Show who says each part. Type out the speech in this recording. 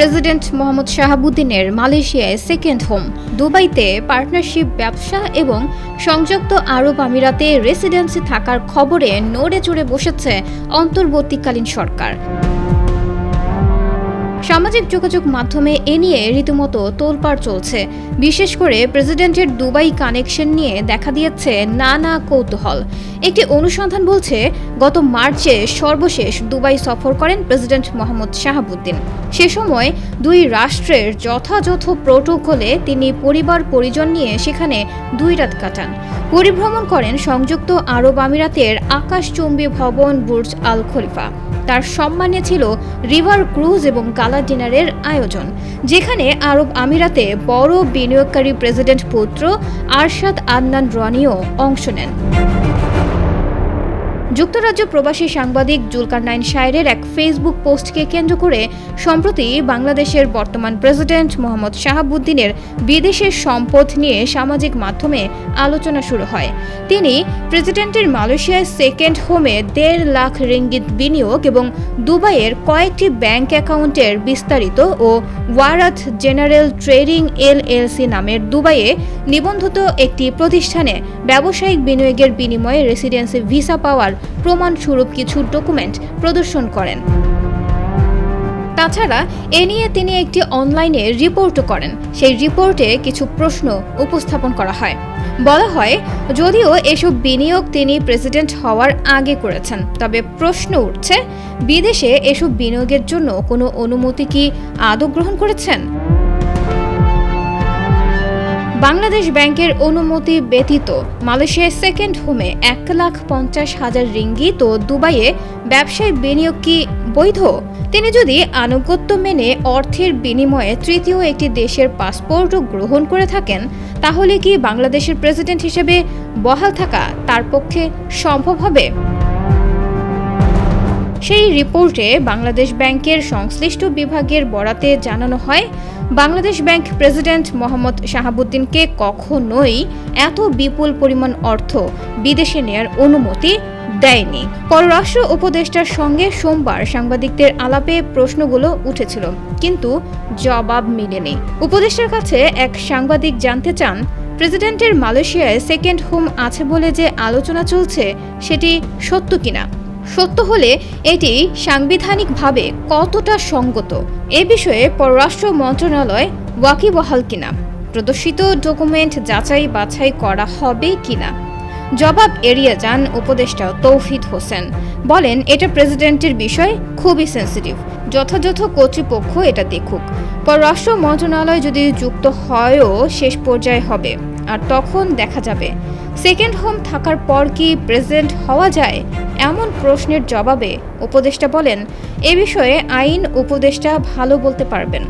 Speaker 1: President Mohammad শাহাবুদ্দিনের মালয়েশিয়ায় second home, দুবাইতে partnership ব্যবসা এবং সংযুক্ত আরব আমিরাতে রেসিডেন্সি থাকার খবরে নড়ে চড়ে বসেছে অন্তর্বর্তীকালীন সরকার। সামাজিক যোগাযোগ মাধ্যমে এ নিয়ে রীতিমতো তোলপাড় চলছে। বিশেষ করে প্রেসিডেন্টের দুবাই কানেকশন নিয়ে দেখা দিয়েছে নানা কৌতূহল। একটি অনুসন্ধান বলছে, গত মার্চে সর্বশেষ দুবাই সফর করেন প্রেসিডেন্ট মোহাম্মদ শাহাবুদ্দিন। সে সময় দুই রাষ্ট্রের যথাযথ প্রোটোকলে তিনি পরিবার পরিজন নিয়ে সেখানে 2 রাত কাটান। পরিভ্রমণ করেন সংযুক্ত আরব আমিরাতের আকাশচুম্বী ভবন বুর্জ আল খলিফা। তার সম্মানে ছিল রিভার ক্রুজ এবং গালা ডিনারের আয়োজন, যেখানে আরব আমিরাতে বড় বিনিয়োগকারী প্রেসিডেন্ট পুত্র আরশাদ আদনান রনিও অংশ নেন। যুক্তরাজ্য প্রবাসী সাংবাদিক জুলকারনাইন শায়েরের এক ফেসবুক পোস্টকে কেন্দ্র করে সম্প্রতি বাংলাদেশের বর্তমান প্রেসিডেন্ট মোহাম্মদ শাহাবুদ্দিনের বিদেশের সম্পদ নিয়ে সামাজিক মাধ্যমে আলোচনা শুরু হয়। তিনি প্রেসিডেন্টের মালয়েশিয়ায় সেকেন্ড হোমে 1.5 লাখ রিঙ্গিত বিনিয়োগ এবং দুবাইয়ের কয়েকটি ব্যাংক অ্যাকাউন্টের বিস্তারিত ও ওয়ারাথ জেনারেল ট্রেডিং এলএলসি নামের দুবাইয়ে নিবন্ধিত একটি প্রতিষ্ঠানে ব্যবসায়িক বিনিয়োগের বিনিময়ে রেসিডেন্সি ভিসা পাওয়ার প্রমাণস্বরূপ কিছু ডকুমেন্ট প্রদর্শন করেন। তাছাড়া এ নিয়ে তিনি একটি অনলাইনে রিপোর্টও করেন। সেই রিপোর্টে কিছু প্রশ্ন উপস্থাপন করা হয়। বলা হয়, যদিও এসব বিনিয়োগ তিনি প্রেসিডেন্ট হওয়ার আগে করেছেন, তবে প্রশ্ন উঠছে, বিদেশে এসব বিনিয়োগের জন্য কোনো অনুমতি কি আদৌ গ্রহণ করেছেন? বাংলাদেশ ব্যাংকের অনুমতি ব্যতীত মালয়েশিয়ায় সেকেন্ড হোমে 1,50,000 রিঙ্গিত ও দুবাইয়ে ব্যবসায় বিনিয়োগ কি বৈধ? তিনি যদি আনুগত্য মেনে অর্থের বিনিময়ে তৃতীয় একটি দেশের পাসপোর্টও গ্রহণ করে থাকেন, তাহলে কি বাংলাদেশের প্রেসিডেন্ট হিসেবে বহাল থাকা তার পক্ষে সম্ভব হবে? সেই রিপোর্টে বাংলাদেশ ব্যাংকের সংশ্লিষ্ট বিভাগের বরাতে জানানো হয়, বাংলাদেশ ব্যাংক প্রেসিডেন্ট মোহাম্মদ শাহাবুদ্দিনকে কখনোই এত বিপুল পরিমাণ অর্থ বিদেশে নেয়ার অনুমতি দেয়নি। পররাষ্ট্র উপদেষ্টার সঙ্গে সোমবার সাংবাদিকদের আলাপে প্রশ্নগুলো উঠেছিল, কিন্তু জবাব মেলেনি। উপদেষ্টার কাছে এক সাংবাদিক জানতে চান, প্রেসিডেন্টের মালয়েশিয়ায় সেকেন্ড হোম আছে বলে যে আলোচনা চলছে, সেটি সত্য কিনা? সত্য হলে এটি সাংবিধানিকভাবে কতটা সঙ্গত? এ বিষয়ে পররাষ্ট্র মন্ত্রণালয় ওয়াকিবহাল কিনা? প্রদর্শিত ডকুমেন্ট যাচাই বাছাই করা হবে কিনা? জবাব এড়িয়ে যান উপদেষ্টা তৌহিদ হোসেন। বলেন, এটা প্রেসিডেন্টের বিষয়, খুবই সেন্সিটিভ। যথাযথ কর্তৃপক্ষ এটা দেখুক। পররাষ্ট্র মন্ত্রণালয় যদি যুক্ত হয়ও শেষ পর্যায়ে হবে, আর তখন দেখা যাবে সেকেন্ড হোম থাকার পর কি প্রেসিডেন্ট হওয়া যায়। এমন প্রশ্নের জবাবে উপদেষ্টা বলেন, এ বিষয়ে আইন উপদেষ্টা ভালো বলতে পারবেন।